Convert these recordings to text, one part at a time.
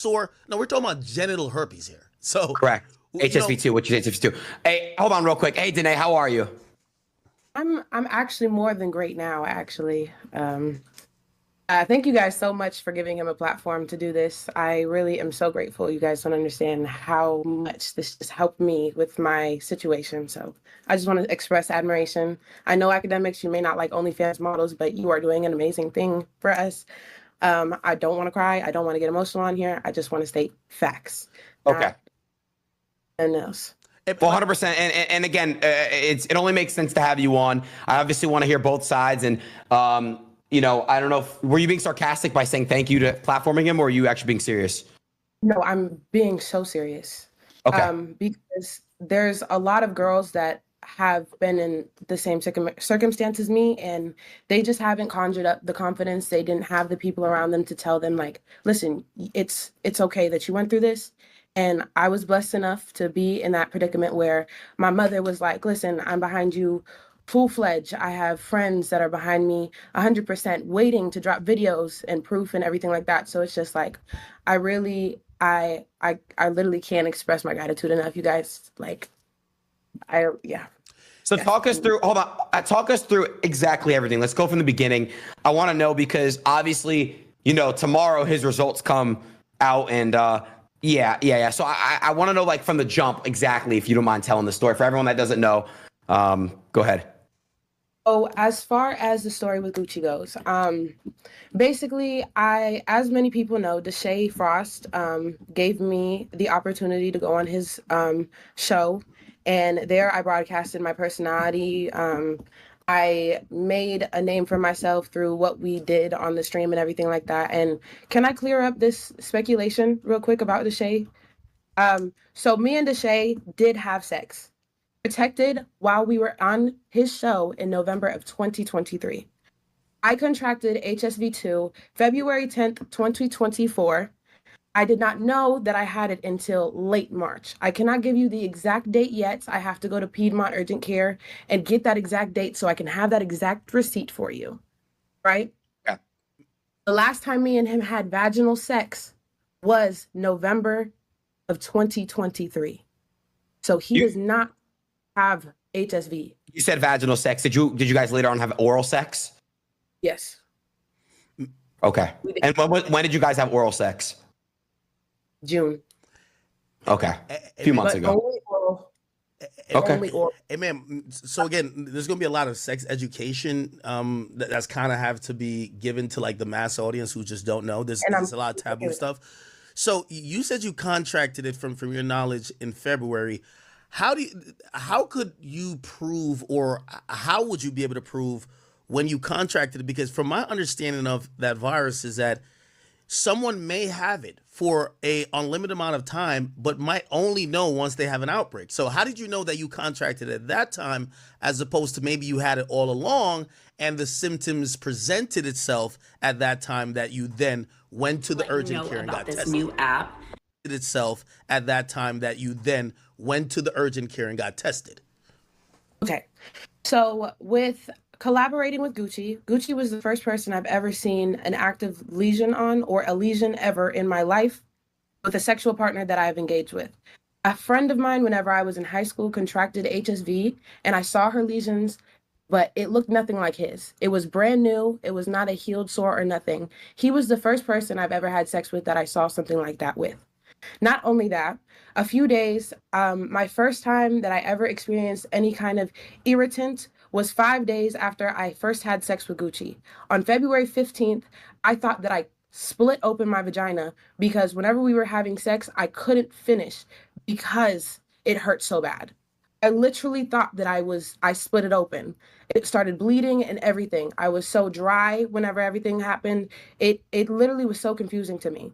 sore. No, we're talking about genital herpes here. So, Correct. you know, HSV2, which is HSV2. Hey, hold on real quick. Hey, DANAE, how are you? I'm actually more than great now, actually. Thank you guys so much for giving him a platform to do this. I really am so grateful. You guys don't understand how much this just helped me with my situation. So I just want to express admiration. I know academics, you may not like OnlyFans models, but you are doing an amazing thing for us. I don't want to cry. I don't want to get emotional on here. I just want to state facts. Okay. And else. 100%. And again, it only makes sense to have you on. I obviously want to hear both sides. And, you know, I don't know were you being sarcastic by saying thank you to platforming him, or are you actually being serious? No, I'm being so serious. Okay. Because there's a lot of girls that have been in the same circumstance as me, and they just haven't conjured up the confidence. They didn't have the people around them to tell them, like, listen, it's okay that you went through this. And I was blessed enough to be in that predicament where my mother was like, listen, I'm behind you full-fledged. I have friends that are behind me 100% waiting to drop videos and proof and everything like that. So it's just like, I really, I literally can't express my gratitude enough. You guys, like, yeah. So talk us through, hold on, talk us through exactly everything. Let's go from the beginning. I want to know because obviously, you know, tomorrow his results come out and yeah. So I want to know, like, from the jump exactly, if you don't mind telling the story for everyone that doesn't know. Go ahead. Oh, as far as the story with Gucci goes, basically, as many people know, DANAE Frost gave me the opportunity to go on his show, and there I broadcasted my personality. I made a name for myself through what we did on the stream and everything like that. And can I clear up this speculation real quick about DANAE? So me and DANAE did have sex, protected while we were on his show in November of 2023. I contracted HSV2 February 10th, 2024. I did not know that I had it until late March. I cannot give you the exact date yet. I have to go to Piedmont Urgent Care and get that exact date so I can have that exact receipt for you, right? Yeah. The last time me and him had vaginal sex was November of 2023. So he does not have HSV. You said vaginal sex. Did you guys later on have oral sex? Yes. Okay. And when did you guys have oral sex? June. Okay. A few months ago. Only oral. Okay. Only oral. Hey man, so again, there's gonna be a lot of sex education that's kind of have to be given to like the mass audience who just don't know. There's a lot of taboo stuff. So you said you contracted it from your knowledge in February. How could you prove, or how would you be able to prove when you contracted it? Because from my understanding of that virus is that someone may have it for a unlimited amount of time, but might only know once they have an outbreak. So how did you know that you contracted it at that time, as opposed to maybe you had it all along and the symptoms presented itself at that time that you then went to the urgent care and got tested? New app itself at that time that you then went to the urgent care and got tested. Okay. So with collaborating with Gucci was the first person I've ever seen an active lesion on, or a lesion ever in my life, with a sexual partner that I've engaged with. A friend of mine, whenever I was in high school, contracted HSV, and I saw her lesions, but it looked nothing like his. It was brand new. It was not a healed sore or nothing. He was the first person I've ever had sex with that I saw something like that with. Not only that, a few days, my first time that I ever experienced any kind of irritant was 5 days after I first had sex with Gucci. On February 15th, I thought that I split open my vagina because whenever we were having sex, I couldn't finish because it hurt so bad. I literally thought that I split it open. It started bleeding and everything. I was so dry whenever everything happened. It literally was so confusing to me.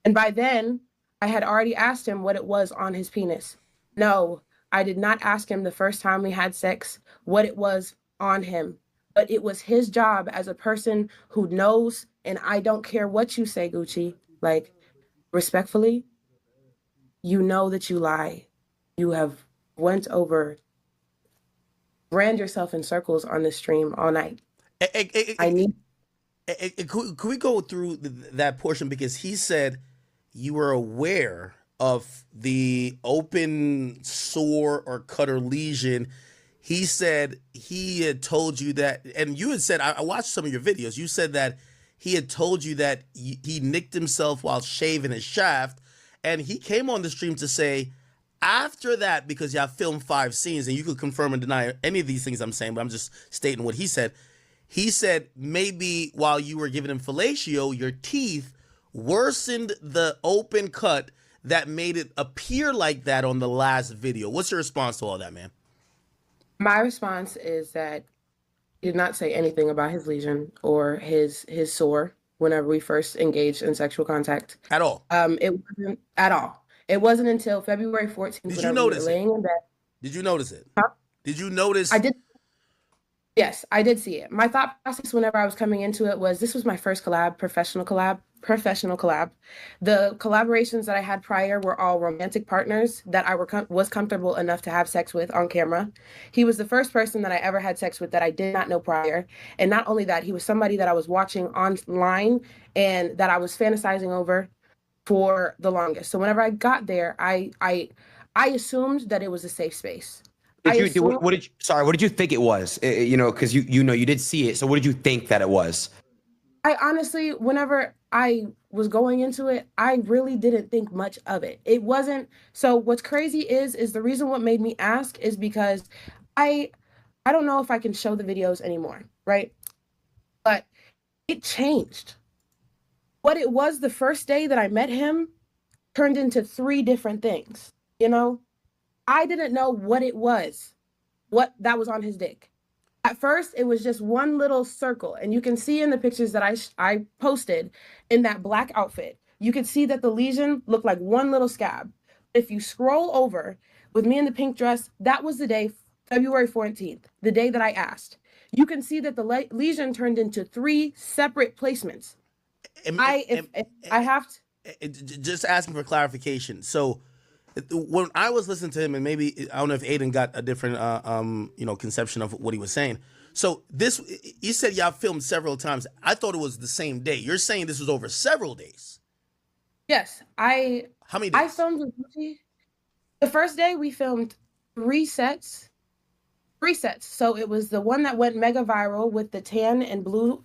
And by then, I had already asked him what it was on his penis. No, I did not ask him the first time we had sex what it was on him, but it was his job as a person who knows, and I don't care what you say, Gucci, like, respectfully, you know that you lie. You have ran yourself in circles on the stream all night. Could we go through that portion? Because he said you were aware of the open sore or cut or lesion. He said he had told you that, and you had said, I watched some of your videos. You said that he had told you that he nicked himself while shaving his shaft. And he came on the stream to say, after that, because y'all filmed 5 scenes, and you could confirm and deny any of these things I'm saying, but I'm just stating what he said. He said maybe while you were giving him fellatio, your teeth worsened the open cut that made it appear like that on the last video. What's your response to all that, man? My response is that he did not say anything about his lesion or his sore whenever we first engaged in sexual contact. At all? It wasn't at all. It wasn't until February 14th. Did you notice laying in bed. Did you notice it? Huh? Did you notice? I did. Yes, I did see it. My thought process whenever I was coming into it was this was my first collab, professional collab. The collaborations that I had prior were all romantic partners that I was comfortable enough to have sex with on camera. He was the first person that I ever had sex with that I did not know prior. And not only that, he was somebody that I was watching online and that I was fantasizing over for the longest. So whenever I got there, I assumed that it was a safe space. What did you think it was? You know, because you know you did see it. So what did you think that it was? I honestly, whenever I was going into it, I really didn't think much of it. It wasn't. So what's crazy is the reason what made me ask is because I don't know if I can show the videos anymore, right? But it changed. What it was the first day that I met him turned into 3 different things, you know? I didn't know what it was, what that was on his dick. At first, it was just one little circle. And you can see in the pictures that I posted in that black outfit, you can see that the lesion looked like one little scab. If you scroll over with me in the pink dress, that was the day, February 14th, the day that I asked. You can see that the lesion turned into 3 separate placements. Just asking for clarification. So when I was listening to him, and maybe I don't know if Aiden got a different conception of what he was saying. So this, you said y'all filmed several times. I thought it was the same day. You're saying this was over several days. Yes, How many days? I filmed with Gucci. The first day we filmed 3 sets. 3 sets. So it was the one that went mega viral with the tan and blue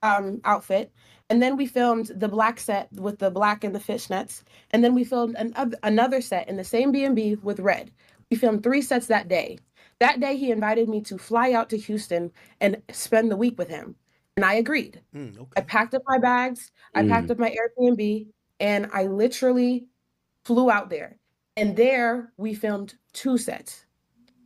outfit. And then we filmed the black set with the black and the fishnets. And then we filmed another set in the same B&B with red. We filmed 3 sets that day. That day, he invited me to fly out to Houston and spend the week with him. And I agreed. Okay. I packed up my bags. I packed up my Airbnb. And I literally flew out there. And there, we filmed 2 sets.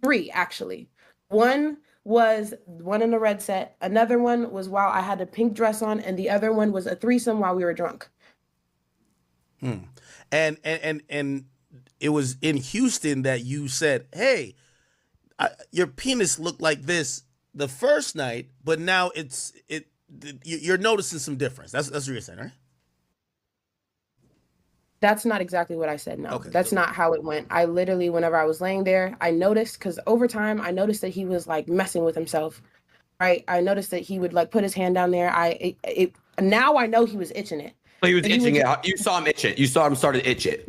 3, actually. One was one in the red set. Another one was while I had a pink dress on, and the other one was a threesome while we were drunk. And it was in Houston that you said, "Hey, your penis looked like this the first night, but now you're noticing some difference." That's what you're saying, right? That's not exactly what I said. No, Okay, that's not how it went. I literally, whenever I was laying there, I noticed, because over time, I noticed that he was like messing with himself, right? I noticed that he would like put his hand down there. Now I know he was itching it. So he was itching it. You saw him itch it. You saw him start to itch it.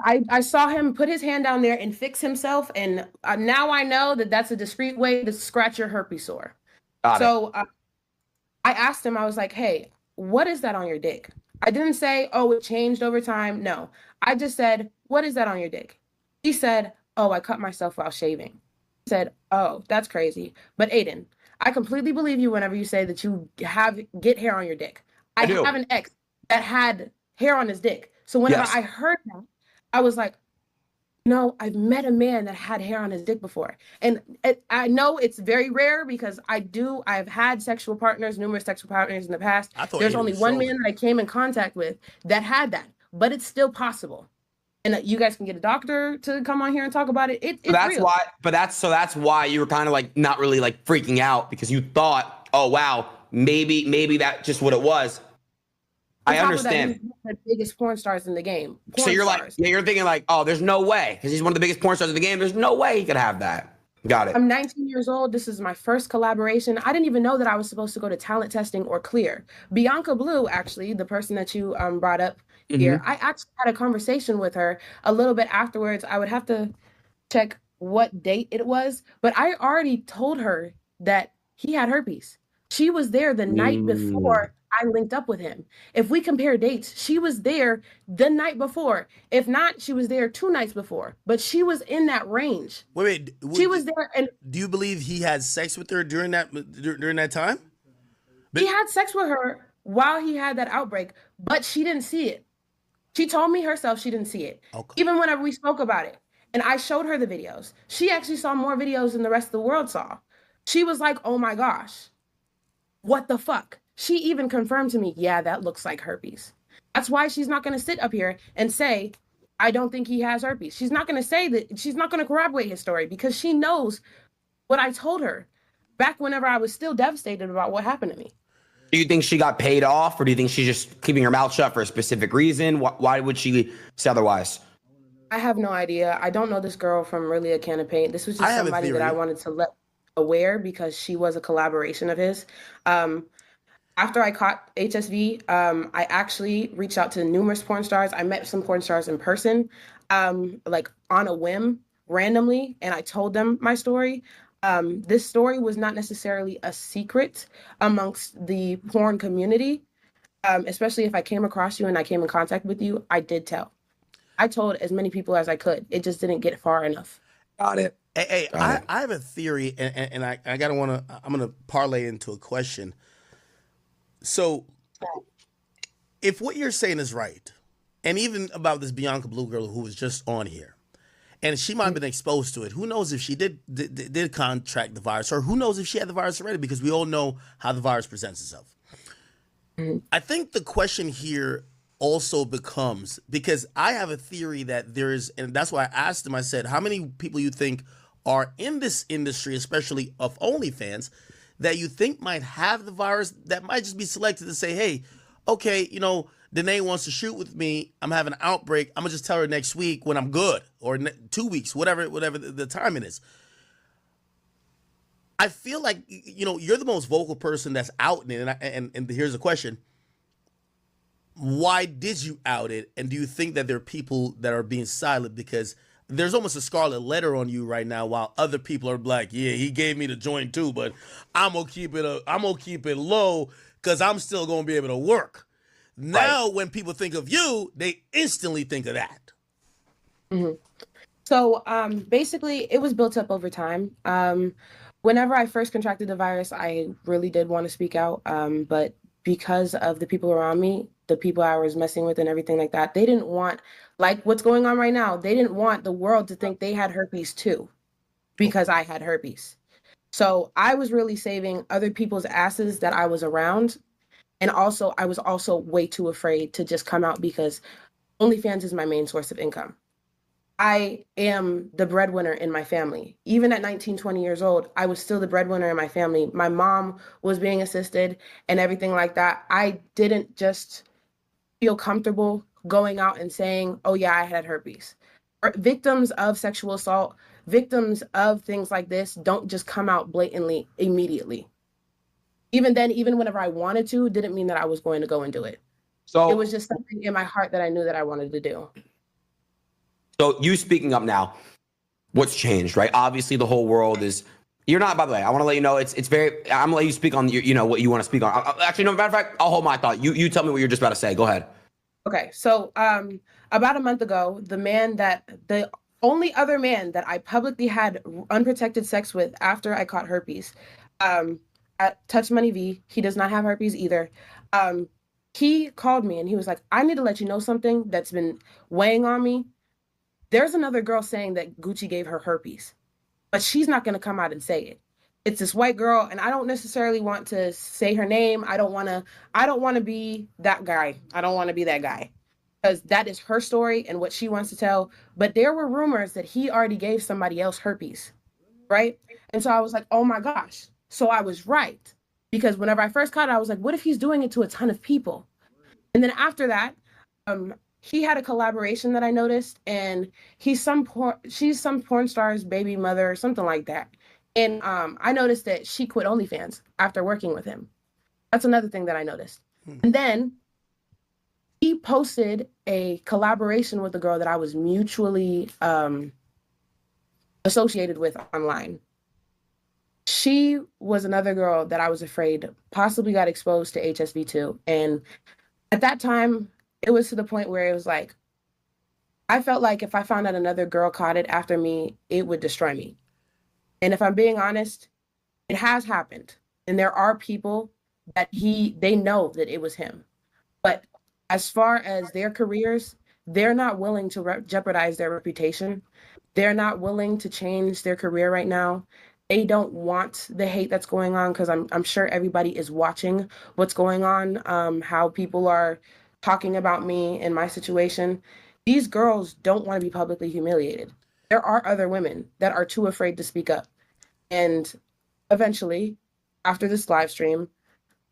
I saw him put his hand down there and fix himself. And now I know that that's a discreet way to scratch your herpes sore. So I asked him, I was like, "Hey, what is that on your dick?" I didn't say, "Oh, it changed over time." No, I just said, "What is that on your dick?" He said, "Oh, I cut myself while shaving." I said, "Oh, that's crazy." But Aiden, I completely believe you whenever you say that you get hair on your dick. I have an ex that had hair on his dick. So whenever I heard that, I was like, no, I've met a man that had hair on his dick before. And I know it's very rare because I've had numerous sexual partners in the past. There's only one man that I came in contact with that had that, but it's still possible. And you guys can get a doctor to come on here and talk about it. It's real. That's why you were kind of like not really like freaking out, because you thought, oh wow, maybe that's just what it was. I understand. He's one of the biggest porn stars in the game. So you're like, you're thinking like, oh, there's no way, because he's one of the biggest porn stars in the game. There's no way he could have that. Got it. I'm 19 years old. This is my first collaboration. I didn't even know that I was supposed to go to talent testing or clear. Bianca Blue, actually, the person that you brought up, here. I actually had a conversation with her a little bit afterwards. I would have to check what date it was, but I already told her that he had herpes. She was there the night before I linked up with him. If we compare dates, she was there the night before. If not, she was there 2 nights before, but she was in that range. Wait, She was there, and do you believe he had sex with her during that time? he had sex with her while he had that outbreak, but she didn't see it. She told me herself she didn't see it. Okay. Even whenever we spoke about it. And I showed her the videos. She actually saw more videos than the rest of the world saw. She was like, oh my gosh, what the fuck? She even confirmed to me, yeah, that looks like herpes. That's why she's not going to sit up here and say, I don't think he has herpes. She's not going to say that. She's not going to corroborate his story because she knows what I told her back whenever I was still devastated about what happened to me. Do you think she got paid off, or do you think she's just keeping her mouth shut for a specific reason? Why would she say otherwise? I have no idea. I don't know this girl from really a can of paint. This was just somebody that I wanted to let aware because she was a collaboration of his. After I caught HSV, I actually reached out to numerous porn stars. I met some porn stars in person, like on a whim, randomly, and I told them my story. This story was not necessarily a secret amongst the porn community, especially if I came across you and I came in contact with you, I did tell. I told as many people as I could. It just didn't get far enough. Got it. Hey, I have a theory, and I'm gonna parlay into a question. So, if what you're saying is right, and even about this Bianca Blue girl who was just on here, and she might have been exposed to it. Who knows if she did contract the virus, or who knows if she had the virus already? Because we all know how the virus presents itself. I think the question here also becomes, because I have a theory that there is, and that's why I asked him, I said, how many people you think are in this industry, especially of OnlyFans, that you think might have the virus, that might just be selected to say, hey, okay, you know, DANAE wants to shoot with me, I'm having an outbreak, I'm gonna just tell her next week when I'm good, or 2 weeks, whatever the timing is. I feel like, you know, you're the most vocal person that's out in it, and here's the question. Why did you out it? And do you think that there are people that are being silent because there's almost a scarlet letter on you right now, while other people are like, yeah, he gave me the joint too, but I'm gonna keep it low because I'm still gonna be able to work. Now, when people think of you, they instantly think of that. Mm-hmm. So basically, it was built up over time. Whenever I first contracted the virus, I really did want to speak out, but because of the people around me, the people I was messing with and everything like that, they didn't want, like what's going on right now, they didn't want the world to think they had herpes too, because I had herpes. So I was really saving other people's asses that I was around. And also, I was also way too afraid to just come out because OnlyFans is my main source of income. I am the breadwinner in my family. Even at 19, 20 years old, I was still the breadwinner in my family. My mom was being assisted and everything like that. I didn't just feel comfortable going out and saying, oh yeah, I had herpes. Victims of sexual assault, victims of things like this don't just come out blatantly immediately. Even then, even whenever I wanted to, didn't mean that I was going to go and do it. So it was just something in my heart that I knew that I wanted to do. So you speaking up now, what's changed, right? Obviously, the whole world is. You're not. By the way, I want to let you know it's very. I'm gonna let you speak on you know what you want to speak on. Actually, no. Matter of fact, I'll hold my thought. You tell me what you're just about to say. Go ahead. Okay, so about a month ago, the only other man that I publicly had unprotected sex with after I caught herpes, at Touch Money V, he does not have herpes either. He called me and he was like, I need to let you know something that's been weighing on me. There's another girl saying that Gucci gave her herpes, but she's not going to come out and say it. It's this white girl, and I don't necessarily want to say her name. I don't want to be that guy. I don't want to be that guy, because that is her story and what she wants to tell. But there were rumors that he already gave somebody else herpes, right? And so I was like, oh my gosh. So I was right, because whenever I first caught it, I was like, what if he's doing it to a ton of people? And then after that, he had a collaboration that I noticed, and she's some porn star's baby mother or something like that. And I noticed that she quit OnlyFans after working with him. That's another thing that I noticed. And then he posted a collaboration with a girl that I was mutually associated with online. She was another girl that I was afraid possibly got exposed to HSV2. And at that time, it was to the point where it was like, I felt like if I found out another girl caught it after me, it would destroy me. And if I'm being honest, it has happened. And there are people that they know that it was him. But as far as their careers, they're not willing to jeopardize their reputation. They're not willing to change their career right now. They don't want the hate that's going on, because I'm sure everybody is watching what's going on, how people are talking about me and my situation. These girls don't want to be publicly humiliated. There are other women that are too afraid to speak up. And eventually, after this live stream,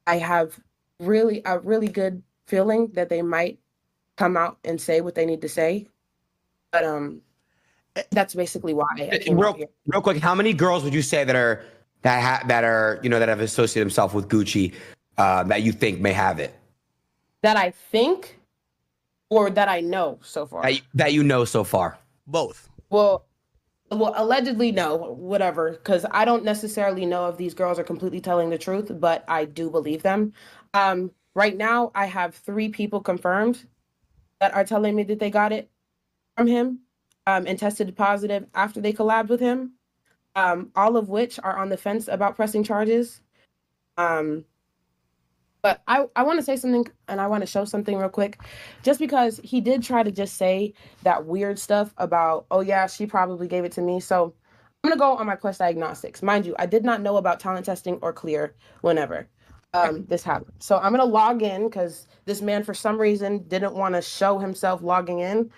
I have a really good feeling that they might come out and say what they need to say. But that's basically why I came out here. Real quick, how many girls would you say that have associated themselves with Gucci that you think may have it? That I think, or that I know so far? That you know so far. Both. Well, allegedly, no, whatever, because I don't necessarily know if these girls are completely telling the truth, but I do believe them. Right now, I have 3 people confirmed that are telling me that they got it from him, and tested positive after they collabed with him, all of which are on the fence about pressing charges. But I want to say something, and I want to show something real quick, just because he did try to just say that weird stuff about, oh yeah, she probably gave it to me. So I'm going to go on my Quest Diagnostics. Mind you, I did not know about talent testing or clear whenever this happened. So I'm going to log in, because this man, for some reason, didn't want to show himself logging in.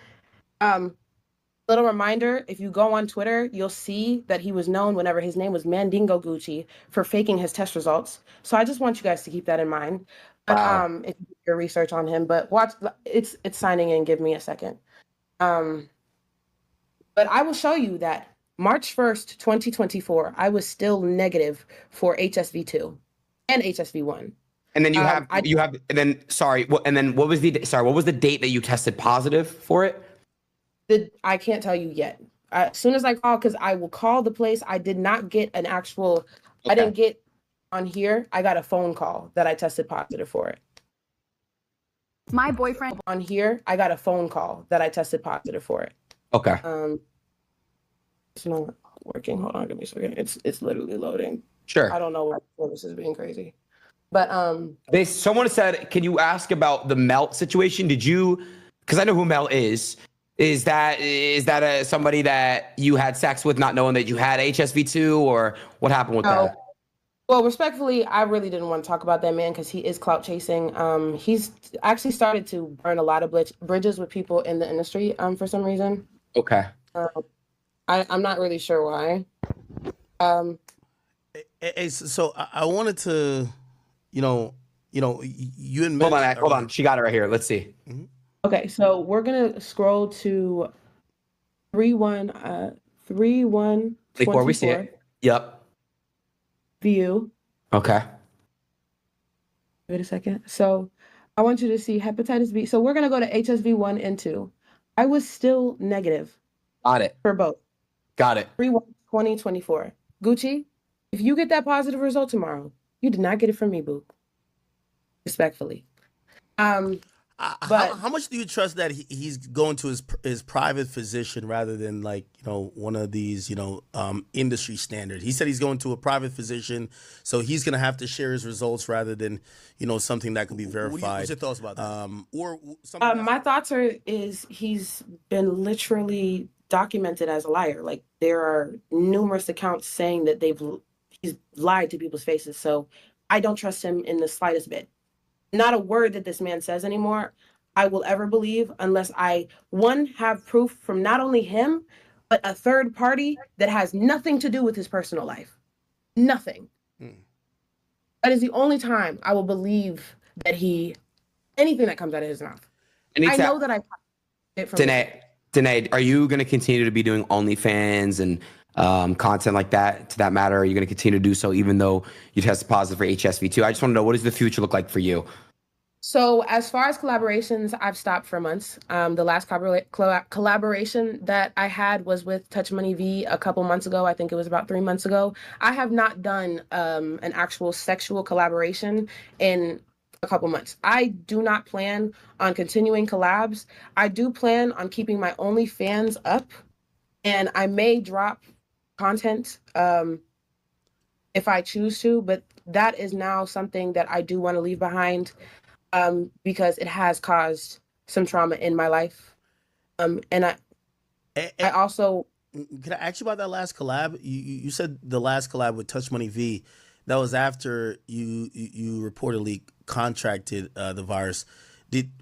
Little reminder, if you go on Twitter, you'll see that he was known whenever his name was Mandingo Gucci for faking his test results. So I just want you guys to keep that in mind. But if you do your research on him, but watch, it's signing in. Give me a second. But I will show you that March 1st, 2024, I was still negative for HSV2 and HSV1. And then what was the date that you tested positive for it? I can't tell you yet. As soon as I call, because I will call the place. I did not get an actual, I didn't get on here. I got a phone call that I tested positive for it. My boyfriend. On here, I got a phone call that I tested positive for it. Okay. It's not working. Hold on, give me a second. It's literally loading. Sure. I don't know why this is being crazy. But someone said, can you ask about the Melt situation? Because I know who Melt is. Is that somebody that you had sex with not knowing that you had HSV2, or what happened with that? Well, respectfully, I really didn't want to talk about that man, because he is clout chasing. He's actually started to burn a lot of bridges with people in the industry for some reason. Okay. I'm not really sure why. So I wanted to, you and hold on. She got it right here. Let's see. Mm-hmm. Okay, so we're gonna scroll to 3/1/24. Before we see it. Yep. View. Okay. Wait a second. So I want you to see hepatitis B. So we're gonna go to HSV1 and 2. I was still negative. Got it. For both. Got it. 3/1/2024. Gucci, if you get that positive result tomorrow, you did not get it from me, boo. Respectfully. But how much do you trust that he's going to his private physician rather than one of these industry standard? He said he's going to a private physician, so he's going to have to share his results rather than something that can be verified. What's your thoughts about that? Or something my thoughts is he's been literally documented as a liar. Like, there are numerous accounts saying that he's lied to people's faces. So I don't trust him in the slightest bit. Not a word that this man says anymore I will ever believe unless I, one, have proof from not only him, but a third party that has nothing to do with his personal life. Nothing. That is the only time I will believe that anything that comes out of his mouth. I know that I it from Danae, are you going to continue to be doing OnlyFans and content like that, to that matter? Are you going to continue to do so even though you tested positive for HSV2? I just want to know, what does the future look like for you? So as far as collaborations, I've stopped for months. The last collaboration that I had was with Touch Money V a couple months ago. I think it was about 3 months ago. I have not done an actual sexual collaboration in a couple months. I do not plan on continuing collabs. I do plan on keeping my OnlyFans up, and I may drop content if I choose to, but that is now something that I do want to leave behind because it has caused some trauma in my life. And I also. Can I ask you about that last collab? You said the last collab with Touch Money V, that was after you reportedly contracted the virus.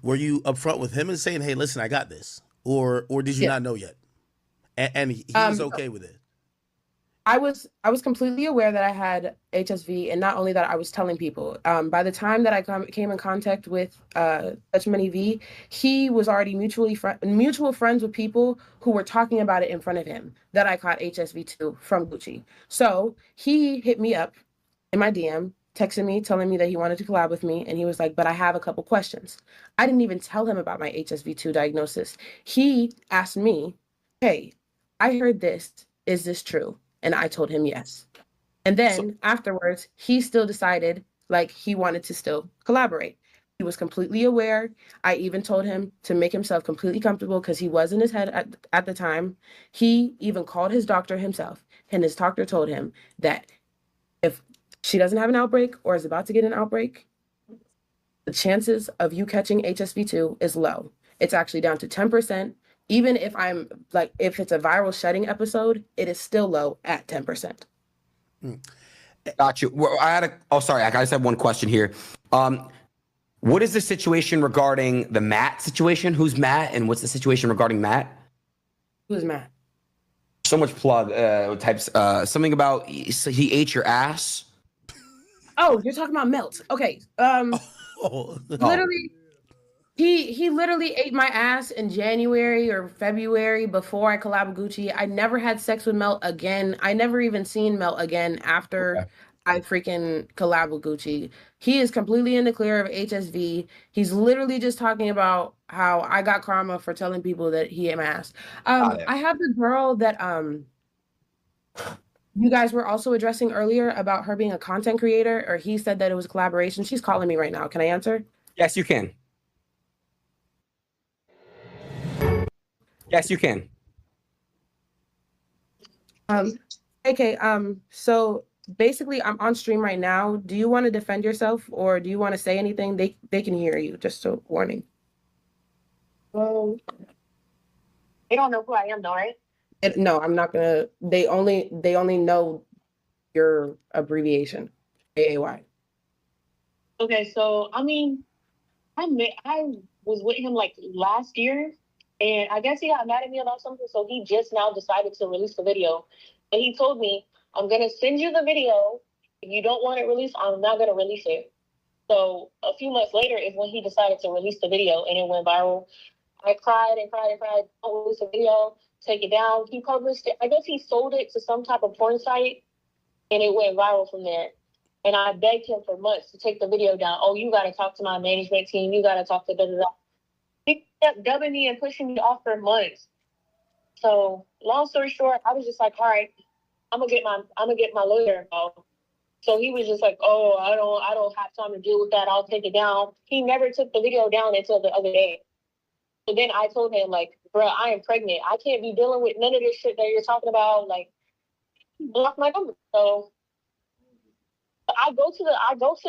Were you upfront with him and saying, "Hey, listen, I got this," or did you not know yet? And he was okay with it. I was completely aware that I had HSV, and not only that, I was telling people. By the time that I came in contact with Touch Money V, he was already mutual friends with people who were talking about it in front of him that I caught HSV too from Gucci. So he hit me up in my DM, texted me, telling me that he wanted to collab with me, and he was like, "But I have a couple questions." I didn't even tell him about my HSV2 diagnosis. He asked me, "Hey, I heard this. Is this true?" And I told him yes. And then afterwards, he still decided like he wanted to still collaborate. He was completely aware. I even told him to make himself completely comfortable because he was in his head at the time. He even called his doctor himself, and his doctor told him that if she doesn't have an outbreak or is about to get an outbreak, the chances of you catching HSV2 is low. It's actually down to 10%. Even if if it's a viral shedding episode, it is still low at 10%. Got you. Well, sorry, I just have one question here. What is the situation regarding the Matt situation? Who's Matt, and what's the situation regarding Matt? Who's Matt? So much plug types. Something about he ate your ass. Oh, you're talking about Melt. Okay. Literally. He literally ate my ass in January or February before I collabed with Gucci. I never had sex with Melt again. I never even seen Melt again after I freaking collabed with Gucci. He is completely in the clear of HSV. He's literally just talking about how I got karma for telling people that he ate my ass. I have the girl that you guys were also addressing earlier about her being a content creator, or he said that it was a collaboration. She's calling me right now. Can I answer? Yes, you can. Yes, you can. Okay, so basically I'm on stream right now. Do you want to defend yourself or do you want to say anything? They can hear you, just a warning. They don't know who I am though, right? No, I'm not gonna. They only know your abbreviation, AAY. Okay, so I mean, I was with him like last year, and I guess he got mad at me about something, so he just now decided to release the video. And he told me, "I'm gonna send you the video. If you don't want it released, I'm not gonna release it." So a few months later is when he decided to release the video, and it went viral. I cried and cried and cried. Don't release the video. Take it down. He published it. I guess he sold it to some type of porn site, and it went viral from there. And I begged him for months to take the video down. "Oh, you got to talk to my management team. You got to talk to da. He kept dubbing me and pushing me off for months. So long story short, I was just like, all right, I'm gonna get my lawyer involved. So he was just like, "Oh, I don't have time to deal with that. I'll take it down." He never took the video down until the other day. So then I told him, like, "Bro, I am pregnant. I can't be dealing with none of this shit that you're talking about." Like, block my number. So I go to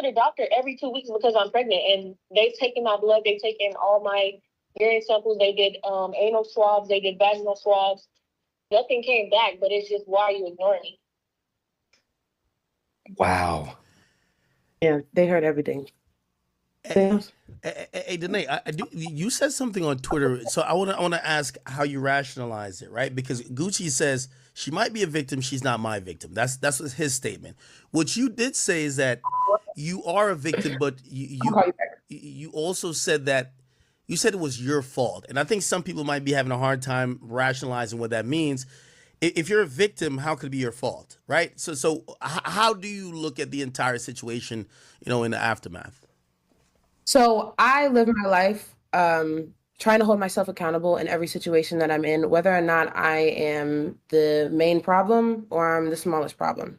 the doctor every 2 weeks because I'm pregnant, and they've taken my blood, they've taken all my urine samples, they did anal swabs, they did vaginal swabs. Nothing came back, but it's just, why are you ignoring me? Wow. Yeah, they heard everything. Hey, DANAE, you said something on Twitter, so I want to ask how you rationalize it, right? Because Gucci says she might be a victim, she's not my victim. That's his statement. What you did say is that you are a victim, but you also said that you said it was your fault, and I think some people might be having a hard time rationalizing what that means. If you're a victim, how could it be your fault, right? So how do you look at the entire situation, in the aftermath? So I live my life trying to hold myself accountable in every situation that I'm in, whether or not I am the main problem or I'm the smallest problem.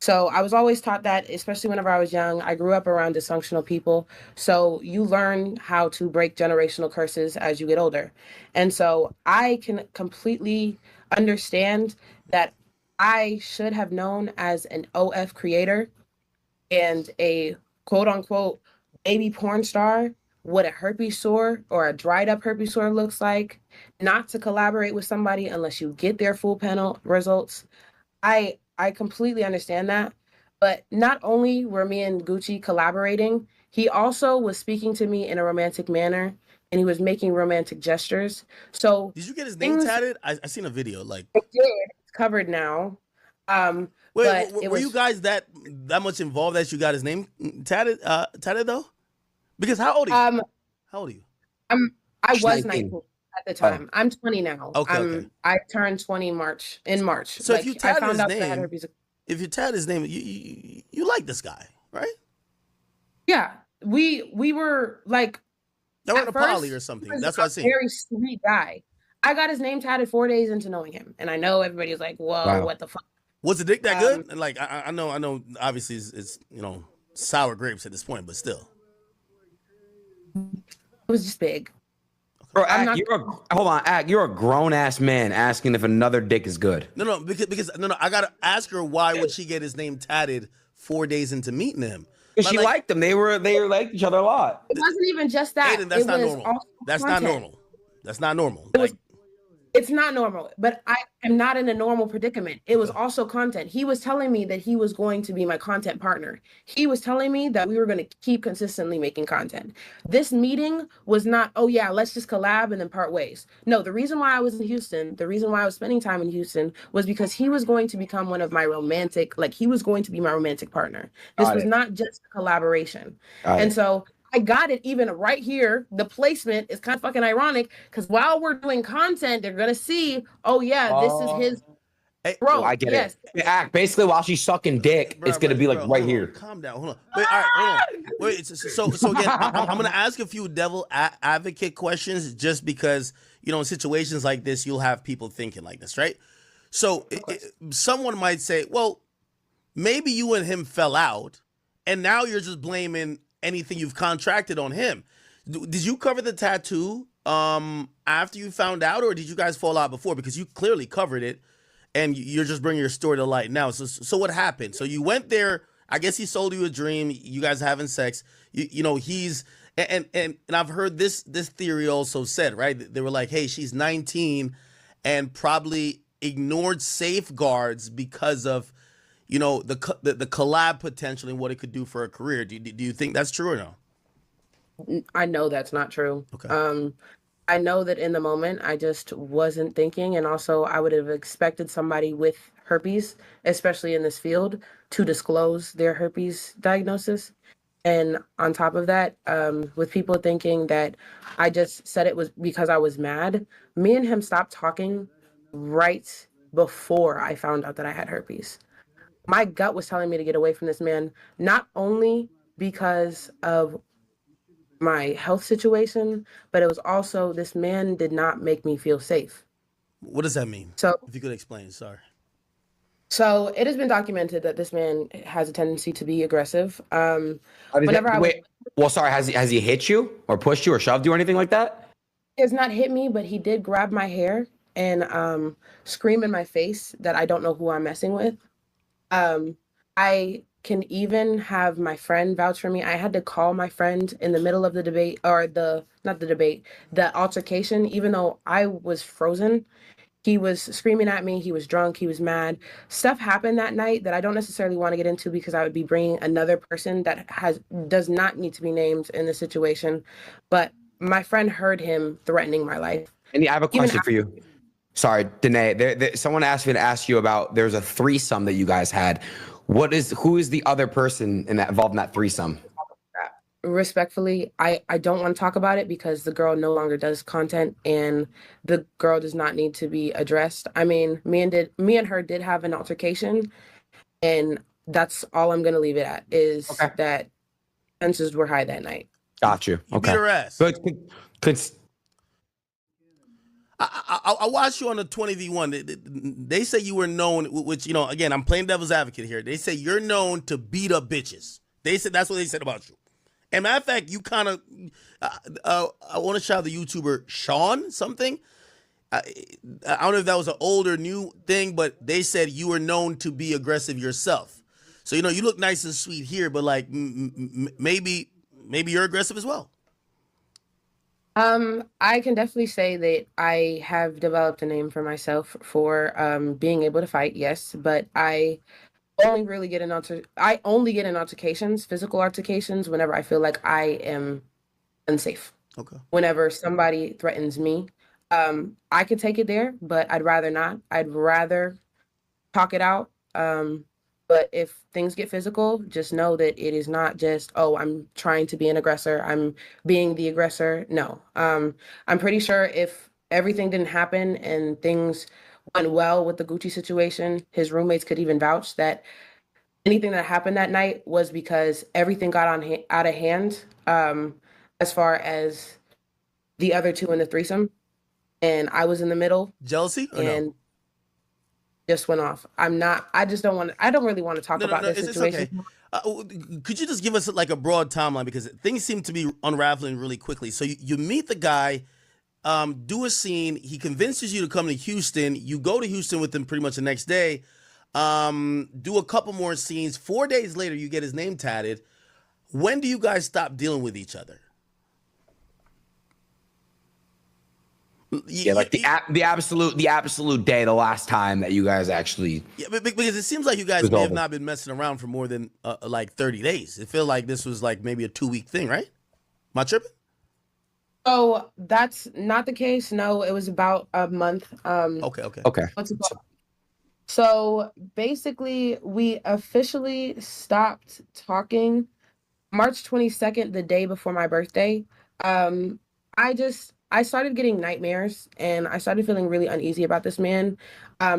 So I was always taught that, especially whenever I was young. I grew up around dysfunctional people. So you learn how to break generational curses as you get older. And so I can completely understand that I should have known as an OF creator and a quote unquote baby porn star what a herpes sore or a dried up herpes sore looks like, not to collaborate with somebody unless you get their full panel results. I completely understand that. But not only were me and Gucci collaborating, he also was speaking to me in a romantic manner and he was making romantic gestures. So Did you get his name tatted? I seen a video. Like, I did. It's covered now. wait, But it were was you guys that much involved that you got his name tatted? Tatted though? Because how old are you? How old are you? I She's was 19. 19 at the time. I'm 20 now. Okay. I turned 20 in March. So if you I tatted found his out that I had name, herpes. if you tatted his name, you like this guy, right? Yeah, we were like Y'all were in at a poly first, or he something. was That's what I a seen. very sweet guy. I got his name tatted 4 days into knowing him, and I know everybody's like, "Whoa, Wow. what the fuck?" Was the dick that good? And like, I know. Obviously, it's sour grapes at this point, but still. It was just big. Bro, I'm Ak, not- hold on, Ak, you're a grown ass man asking if another dick is good. No, because no. I gotta ask her why would she get his name tatted 4 days into meeting him? Because she liked them. They liked each other a lot. It wasn't even just that. Aiden, that's it not was normal. also That's content. not normal. That's not normal. It was It's not normal, but I am not in a normal predicament. It was also content. He was telling me that he was going to be my content partner. He was telling me that we were going to keep consistently making content. This meeting was not, oh yeah, let's just collab and then part ways. No, the reason why I was in Houston, the reason why I was spending time in Houston was because he was going to become one of my he was going to be my romantic partner. This was not just a collaboration. And so I got it even right here. The placement is kind of fucking ironic because while we're doing content, they're gonna see, oh yeah, this is his bro. I get yes. it. Act basically while she's sucking dick, it's gonna be like right here. Calm down. Hold on. Wait. All right. Hold on. Wait. So again, I'm gonna ask a few devil advocate questions just because in situations like this you'll have people thinking like this, right? So someone might say, well, maybe you and him fell out, and now you're just blaming anything you've contracted on him. Did you cover the tattoo after you found out, or did you guys fall out before? Because you clearly covered it, and you're just bringing your story to light now. So what happened? So you went there. I guess he sold you a dream. You guys are having sex. He's and I've heard this theory also said, right? They were like, hey, she's 19 and probably ignored safeguards because of the collab potential and what it could do for her career. Do you think that's true or no? I know that's not true. Okay. I know that in the moment I just wasn't thinking, and also I would have expected somebody with herpes, especially in this field, to disclose their herpes diagnosis. And on top of that, with people thinking that I just said it was because I was mad, me and him stopped talking right before I found out that I had herpes. My gut was telling me to get away from this man, not only because of my health situation, but it was also this man did not make me feel safe. What does that mean? So if you could explain, sorry. So it has been documented that this man has a tendency to be aggressive. Sorry, has he hit you or pushed you or shoved you or anything like that? He has not hit me, but he did grab my hair and scream in my face that I don't know who I'm messing with. I can even have my friend vouch for me. I had to call my friend in the middle of the debate, or the altercation, even though I was frozen. He was screaming at me. He was drunk. He was mad. Stuff happened that night that I don't necessarily want to get into because I would be bringing another person that does not need to be named in the situation. But my friend heard him threatening my life. And I have a question for you. Sorry, Danae. Someone asked me to ask you about. There's a threesome that you guys had. Who is the other person involved in that threesome? Respectfully, I don't want to talk about it because the girl no longer does content and the girl does not need to be addressed. I mean, me and her did have an altercation, and that's all I'm gonna leave it at is that tensions were high that night. Got you. You beat Okay. her ass. Good. I watched you on the 20v1. They say you were known, which, you know, again, I'm playing devil's advocate here. They say you're known to beat up bitches. They said that's what they said about you. And matter of fact, you kind of, I want to shout out the YouTuber Sean something. I don't know if that was an old or new thing, but they said you were known to be aggressive yourself. So, you know, you look nice and sweet here, but like maybe you're aggressive as well. I can definitely say that I have developed a name for myself for being able to fight, yes, but I only get in altercations, physical altercations, whenever I feel like I am unsafe. Okay. Whenever somebody threatens me, I could take it there, but I'd rather not. I'd rather talk it out. But if things get physical, just know that it is not just, oh, I'm trying to be an aggressor, I'm being the aggressor. No. I'm pretty sure if everything didn't happen and things went well with the Gucci situation, his roommates could even vouch that anything that happened that night was because everything got out of hand, as far as the other two in the threesome. And I was in the middle. Jealousy or and no? Just went off. I don't really want to talk about this situation. It's okay. Could you just give us like a broad timeline, because things seem to be unraveling really quickly. So you meet the guy, do a scene. He convinces you to come to Houston. You go to Houston with him pretty much the next day. Do a couple more scenes. 4 days later, you get his name tatted. When do you guys stop dealing with each other? Yeah, like the absolute day, the last time that you guys actually. Yeah, because it seems like you guys may have not been messing around for more than like 30 days. It feels like this was like maybe a 2-week thing, right? Am I tripping? Oh, that's not the case. No, it was about a month. Okay. What's it called? So basically, we officially stopped talking March 22nd, the day before my birthday. I started getting nightmares and I started feeling really uneasy about this man. I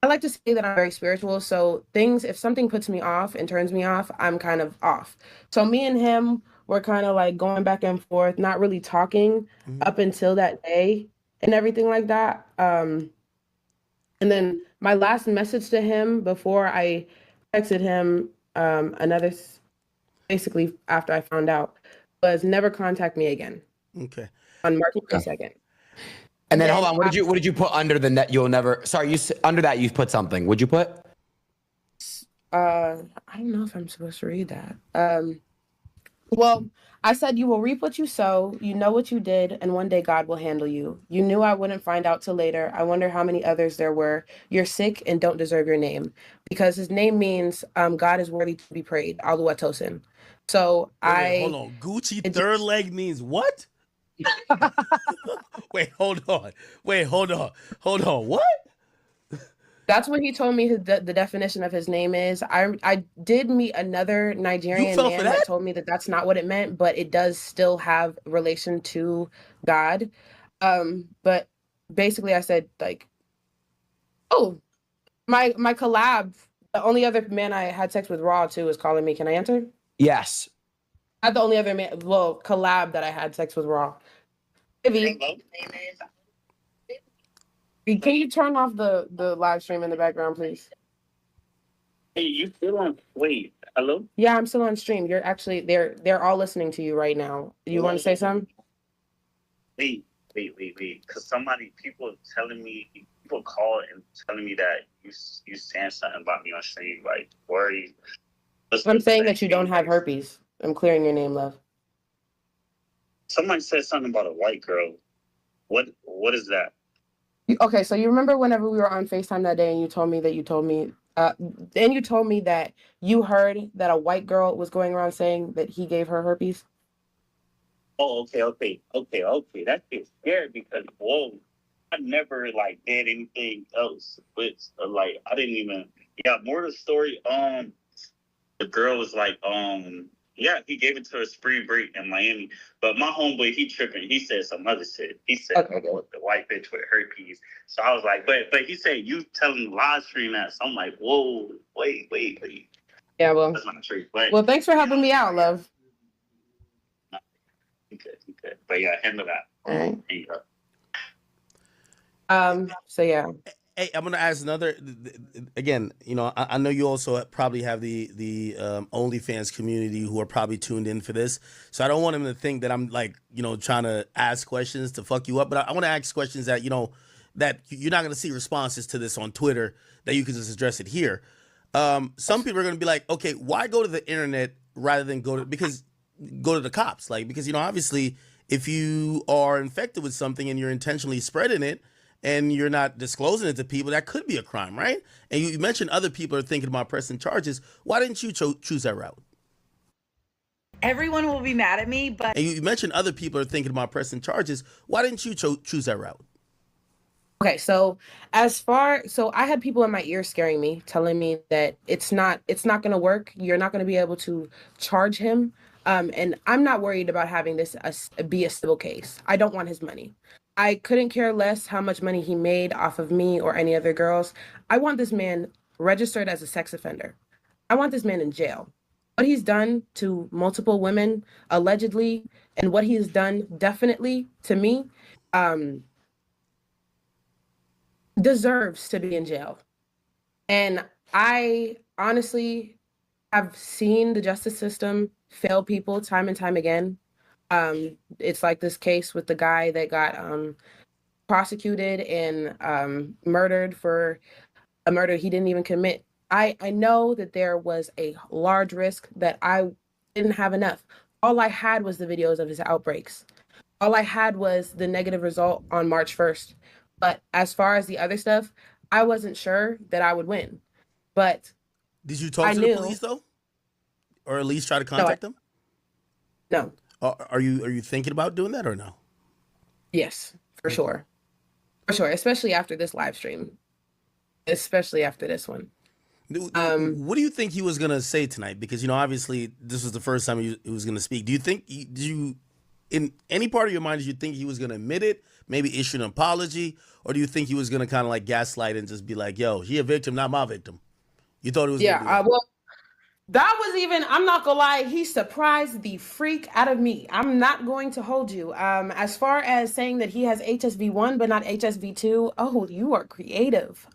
like to say that I'm very spiritual. So if something puts me off and turns me off, I'm kind of off. So me and him were kind of like going back and forth, not really talking up until that day and everything like that. And then my last message to him before I texted him, basically after I found out, was never contact me again. Okay. On March 22nd. And then hold on, what did you put under the net? You'll never. Sorry, under that you put something. What'd you put? I don't know if I'm supposed to read that. Well, I said, you will reap what you sow. You know what you did, and one day God will handle you. You knew I wouldn't find out till later. I wonder how many others there were. You're sick and don't deserve your name, because his name means God is worthy to be praised. Aluatosin. So hold on. Gucci third leg means what? Wait, hold on. What? That's what he told me the definition of his name is. I did meet another Nigerian man that told me that that's not what it meant, but it does still have relation to God. But basically I said like, oh, my collab, the only other man I had sex with raw too is calling me. Can I answer? Yes. Not the only other man, collab that I had sex with raw. Ivy, can you turn off the live stream in the background, please? Hey, you still on? Wait, hello? Yeah, I'm still on stream. You're actually they're all listening to you right now. You want to say something? Wait. Because people call and telling me that you saying something about me on stream. Like, worry. I'm saying that you don't have herpes. I'm clearing your name, love. Somebody said something about a white girl. What is that? Okay, so you remember whenever we were on FaceTime that day and you told me that you heard that a white girl was going around saying that he gave her herpes? Oh, okay. That gets scared because, whoa, I never, did anything else. But, I didn't even, more to the story, the girl was like, yeah, he gave it to her spring break in Miami. But my homeboy, he tripping. He said some other shit. He said, okay, the white bitch with herpes. So I was like, but he said, you telling the live stream that. So I'm like, whoa, wait. Yeah, well. That's not true. But, well, thanks for helping me out, love. He could. But yeah, handle that. All right. There you go. So yeah. Hey, I'm gonna ask another. Again, you know, I know you also probably have the OnlyFans community who are probably tuned in for this. So I don't want them to think that I'm like, you know, trying to ask questions to fuck you up. But I want to ask questions that, you know, that you're not gonna see responses to this on Twitter, that you can just address it here. Some people are gonna be like, okay, why go to the internet rather than go to the cops? Like, because, you know, obviously, if you are infected with something and you're intentionally spreading it, and you're not disclosing it to people, that could be a crime, right? And you mentioned other people are thinking about pressing charges. Why didn't you choose that route? Everyone will be mad at me, but... And you mentioned other people are thinking about pressing charges. Why didn't you choose that route? Okay, so so I had people in my ear scaring me, telling me that it's not going to work. You're not going to be able to charge him. And I'm not worried about having this be a civil case. I don't want his money. I couldn't care less how much money he made off of me or any other girls. I want this man registered as a sex offender. I want this man in jail. What he's done to multiple women, allegedly, and what he's done definitely to me, deserves to be in jail. And I honestly have seen the justice system fail people time and time again. It's like this case with the guy that got prosecuted and murdered for a murder he didn't even commit. I know that there was a large risk that I didn't have enough. All I had was the videos of his outbreaks. All I had was the negative result on March 1st. But as far as the other stuff, I wasn't sure that I would win. But did you talk to the police though, or at least try to contact them? No. Are you thinking about doing that or no? Yes, for sure. For sure, especially after this live stream. Especially after this one. What do you think he was going to say tonight? Because, you know, obviously this was the first time he was going to speak. Do you think, in any part of your mind, did you think he was going to admit it, maybe issue an apology? Or do you think he was going to kind of like gaslight and just be like, yo, he a victim, not my victim? You thought it was going to be that? Well, that was even, I'm not gonna lie, he surprised the freak out of me. I'm not going to hold you. As far as saying that he has HSV1 but not HSV2, oh, you are creative.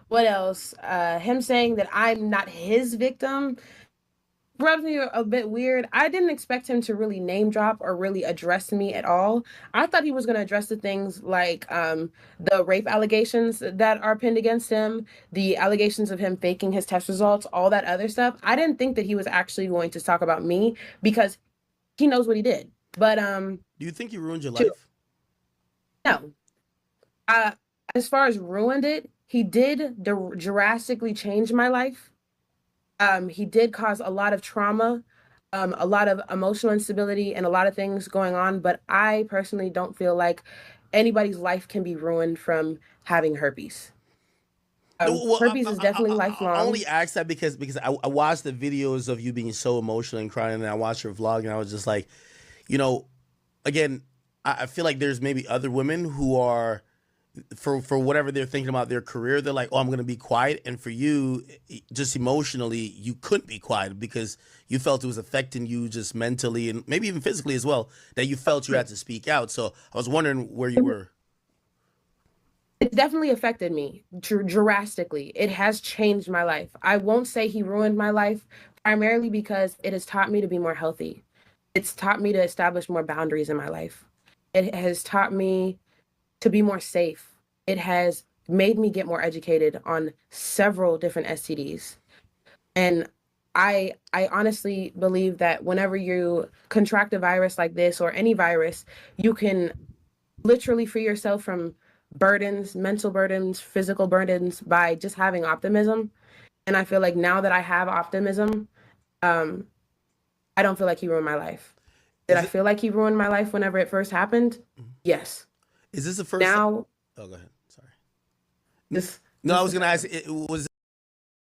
What else? Him saying that I'm not his victim rubs me a bit weird. I didn't expect him to really name drop or really address me at all. I thought he was going to address the things like the rape allegations that are pinned against him, the allegations of him faking his test results, all that other stuff. I didn't think that he was actually going to talk about me because he knows what he did. But do you think he ruined your life? No. As far as ruined it, he did drastically change my life. He did cause a lot of trauma, a lot of emotional instability, and a lot of things going on. But I personally don't feel like anybody's life can be ruined from having herpes. Herpes is definitely lifelong. I only asked that because I watched the videos of you being so emotional and crying, and I watched your vlog, and I was just like, you know, again, I feel like there's maybe other women who are, for whatever they're thinking about their career, they're like, oh, I'm going to be quiet. And for you, just emotionally, you couldn't be quiet because you felt it was affecting you just mentally and maybe even physically as well, that you felt you had to speak out. So I was wondering where you were. It definitely affected me drastically. It has changed my life. I won't say he ruined my life, primarily because it has taught me to be more healthy. It's taught me to establish more boundaries in my life. It has taught me to be more safe. It has made me get more educated on several different STDs. And I honestly believe that whenever you contract a virus like this or any virus, you can literally free yourself from burdens, mental burdens, physical burdens by just having optimism. And I feel like now that I have optimism, I don't feel like he ruined my life. Did I feel like he ruined my life whenever it first happened? Yes. Is this the first now? Oh, go ahead. Sorry. This. No, I was gonna ask. Was